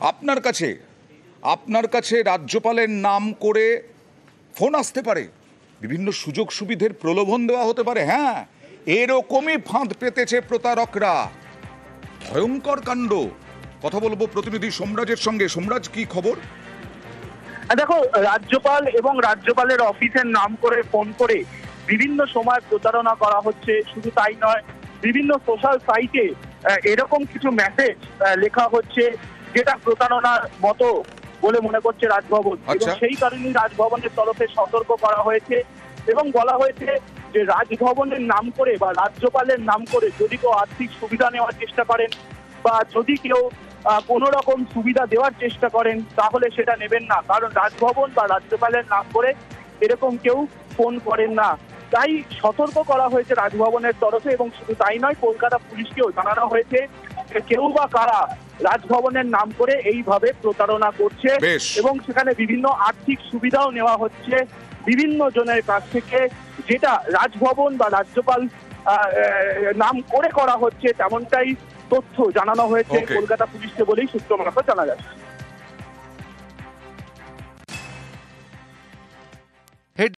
আপনার কাছে রাজ্যপালের নাম করে ফোন আসতে পারে, বিভিন্ন সুযোগ সুবিধের প্রলোভন দেওয়া হতে পারে। হ্যাঁ, এরকমই ফাঁদ পেতেছে প্রতারকরা। ভয়ঙ্কর কাণ্ড। কথা বলবো প্রতিনিধি সোমরাজের সঙ্গে। সোমরাজ, কি খবর? দেখো, রাজ্যপাল এবং রাজ্যপালের অফিসের নাম করে ফোন করে বিভিন্ন সময় প্রতারণা করা হচ্ছে। শুধু তাই নয়, বিভিন্ন সোশ্যাল সাইটে এরকম কিছু মেসেজ লেখা হচ্ছে যেটা প্রতারণার মতো বলে মনে করছে রাজভবন। এবং সেই কারণেই রাজভবনের তরফে সতর্ক করা হয়েছে এবং বলা হয়েছে যে রাজভবনের নাম করে বা রাজ্যপালের নাম করে যদি কেউ আর্থিক সুবিধা নেওয়ার চেষ্টা করেন বা যদি কেউ কোন রকম সুবিধা দেওয়ার চেষ্টা করেন তাহলে সেটা নেবেন না, কারণ রাজভবন বা রাজ্যপালের নাম করে এরকম কেউ ফোন করেন না। তাই সতর্ক করা হয়েছে রাজভবনের তরফে। এবং শুধু তাই নয়, কলকাতা পুলিশকেও জানানো হয়েছে যে কেউ বা কারা রাজভবনের নাম করে এইভাবে প্রতারণা করছে এবং সেখানে বিভিন্ন আর্থিক সুবিধাও নেওয়া হচ্ছে বিভিন্ন জনের কাছ থেকে, যেটা রাজভবন বা রাজ্যপাল নাম করে করা হচ্ছে তেমনটাই তথ্য জানানো হয়েছে কলকাতা পুলিশকে বলেই সূত্র মারফত জানা যাচ্ছে।